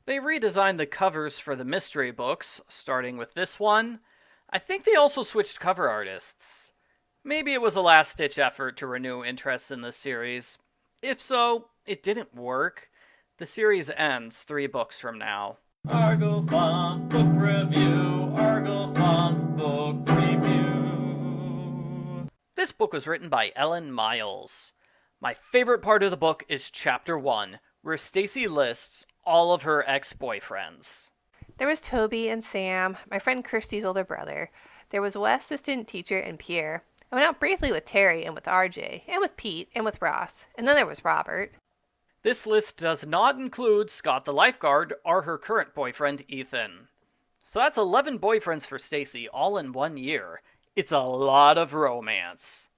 They redesigned the covers for the mystery books, starting with this one. I think they also switched cover artists. Maybe it was a last-ditch effort to renew interest in this series. If so, it didn't work. The series ends 3 books from now. Argofont Book Review, Argofont Book Review. This book was written by Ellen Miles. My favorite part of the book is Chapter 1, where Stacey lists all of her ex-boyfriends. There was Toby and Sam, my friend Kirsty's older brother. There was Wes, the student teacher, and Pierre. I went out briefly with Terry and with RJ, and with Pete, and with Ross. And then there was Robert. This list does not include Scott the lifeguard or her current boyfriend, Ethan. So that's 11 boyfriends for Stacey, all in 1 year. It's a lot of romance.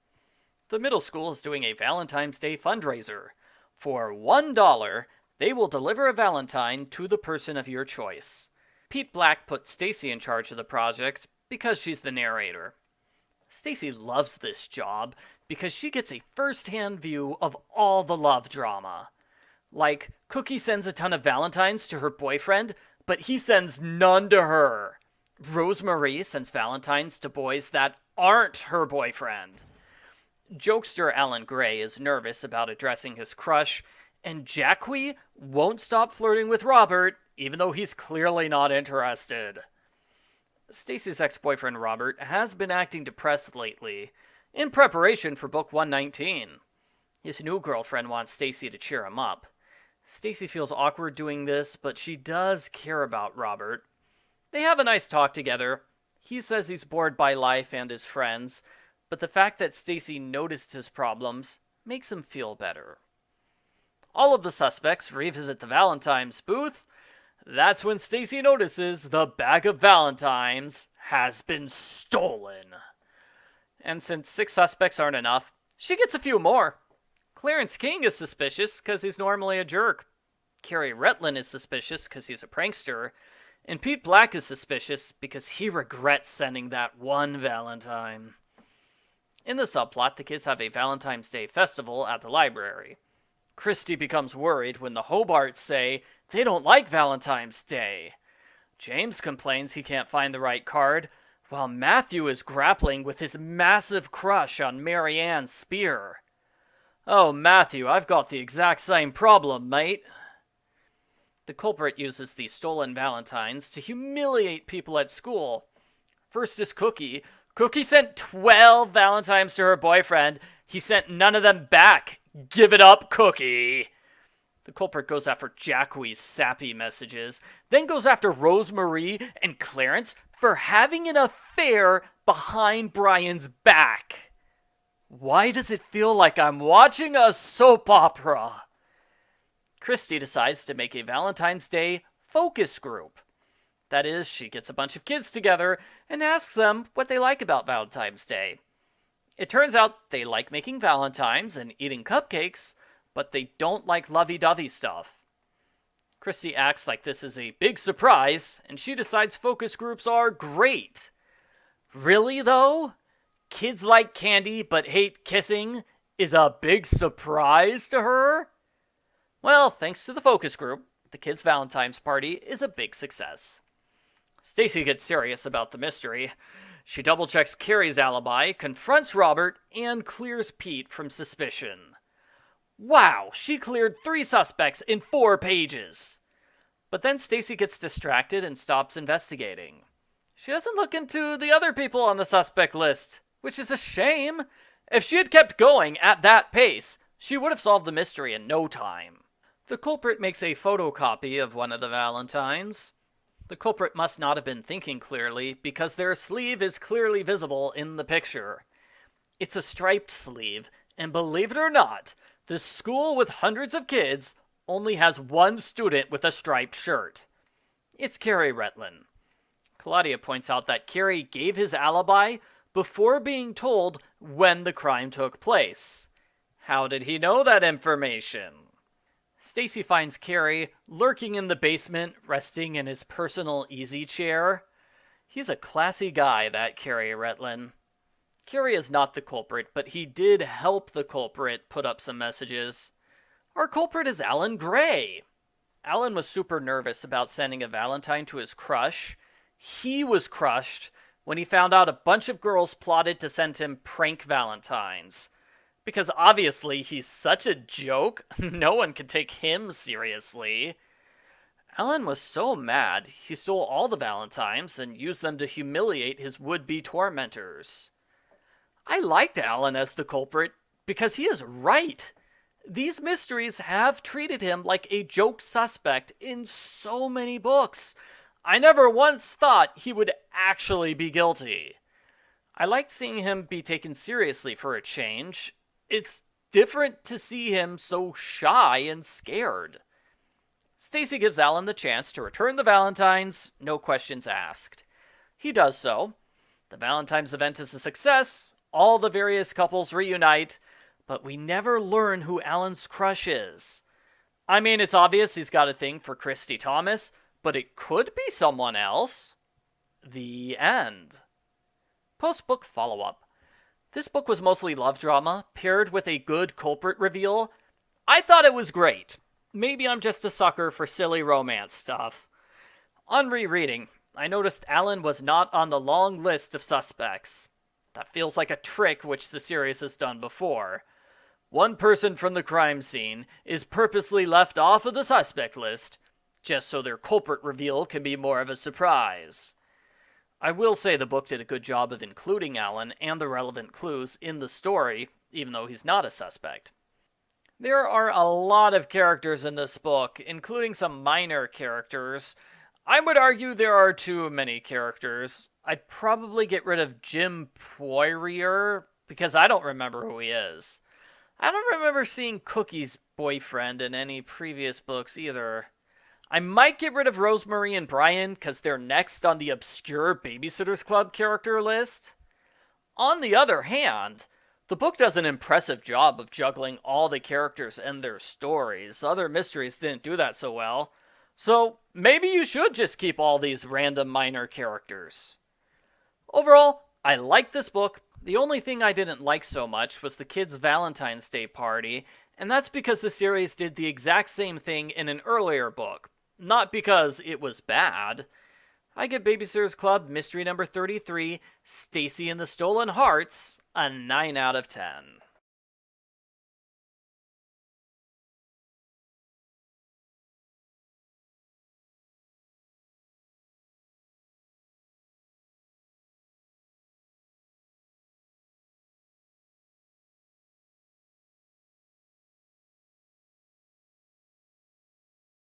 The middle school is doing a Valentine's Day fundraiser. For $1, they will deliver a valentine to the person of your choice. Pete Black put Stacey in charge of the project because she's the narrator. Stacey loves this job because she gets a first-hand view of all the love drama. Like, Cookie sends a ton of valentines to her boyfriend, but he sends none to her. Rosemarie sends valentines to boys that aren't her boyfriend. Jokester Alan Gray is nervous about addressing his crush, and Jackie won't stop flirting with Robert, even though he's clearly not interested. Stacey's ex-boyfriend Robert has been acting depressed lately, in preparation for book 119. His new girlfriend wants Stacey to cheer him up. Stacey feels awkward doing this, but she does care about Robert. They have a nice talk together. He says he's bored by life and his friends, but the fact that Stacey noticed his problems makes him feel better. All of the suspects revisit the Valentine's booth. That's when Stacey notices the bag of Valentines has been stolen. And since 6 suspects aren't enough, she gets a few more. Clarence King is suspicious because he's normally a jerk. Carrie Retlin is suspicious because he's a prankster. And Pete Black is suspicious because he regrets sending that one Valentine. In the subplot, the kids have a Valentine's Day festival at the library. Christy becomes worried when the Hobarts say they don't like Valentine's Day. James complains he can't find the right card, while Matthew is grappling with his massive crush on Mary Ann Spear. Oh, Matthew, I've got the exact same problem, mate. The culprit uses the stolen Valentines to humiliate people at school. First is Cookie. Cookie sent 12 Valentines to her boyfriend. He sent none of them back. Give it up, Cookie. The culprit goes after Jackie's sappy messages, then goes after Rosemarie and Clarence for having an affair behind Brian's back. Why does it feel like I'm watching a soap opera? Christy decides to make a Valentine's Day focus group. That is, she gets a bunch of kids together and asks them what they like about Valentine's Day. It turns out they like making valentines and eating cupcakes, but they don't like lovey-dovey stuff. Christy acts like this is a big surprise, and she decides focus groups are great. Really, though? Kids like candy but hate kissing is a big surprise to her? Well, thanks to the focus group, the kids' Valentine's party is a big success. Stacey gets serious about the mystery. She double-checks Carrie's alibi, confronts Robert, and clears Pete from suspicion. Wow, she cleared 3 suspects in 4 pages. But then Stacey gets distracted and stops investigating. She doesn't look into the other people on the suspect list, which is a shame. If she had kept going at that pace, she would have solved the mystery in no time. The culprit makes a photocopy of one of the Valentines. The culprit must not have been thinking clearly because their sleeve is clearly visible in the picture. It's a striped sleeve, and believe it or not, the school with hundreds of kids only has 1 student with a striped shirt. It's Carrie Retlin. Claudia points out that Carrie gave his alibi before being told when the crime took place. How did he know that information? Stacey finds Carrie lurking in the basement, resting in his personal easy chair. He's a classy guy, that Carrie Retlin. Carrie is not the culprit, but he did help the culprit put up some messages. Our culprit is Alan Gray. Alan was super nervous about sending a Valentine to his crush. He was crushed when he found out a bunch of girls plotted to send him prank Valentines. Because obviously he's such a joke, no one can take him seriously. Alan was so mad, he stole all the Valentines and used them to humiliate his would-be tormentors. I liked Alan as the culprit because he is right. These mysteries have treated him like a joke suspect in so many books. I never once thought he would actually be guilty. I liked seeing him be taken seriously for a change. It's different to see him so shy and scared. Stacey gives Alan the chance to return the Valentines, no questions asked. He does so. The Valentine's event is a success, all the various couples reunite, but we never learn who Alan's crush is. I mean, it's obvious he's got a thing for Christy Thomas, but it could be someone else. The end. Post-book follow-up. This book was mostly love drama, paired with a good culprit reveal. I thought it was great. Maybe I'm just a sucker for silly romance stuff. On rereading, I noticed Alan was not on the long list of suspects. That feels like a trick which the series has done before. One person from the crime scene is purposely left off of the suspect list, just so their culprit reveal can be more of a surprise. I will say the book did a good job of including Alan and the relevant clues in the story, even though he's not a suspect. There are a lot of characters in this book, including some minor characters. I would argue there are too many characters. I'd probably get rid of Jim Poirier, because I don't remember who he is. I don't remember seeing Cookie's boyfriend in any previous books either. I might get rid of Rosemary and Brian because they're next on the obscure Babysitters Club character list. On the other hand, the book does an impressive job of juggling all the characters and their stories. Other mysteries didn't do that so well. So maybe you should just keep all these random minor characters. Overall, I like this book. The only thing I didn't like so much was the kids' Valentine's Day party, and that's because the series did the exact same thing in an earlier book, not because it was bad. I give Babysitter's Club Mystery Number 33, Stacey and the Stolen Hearts, a 9 out of 10.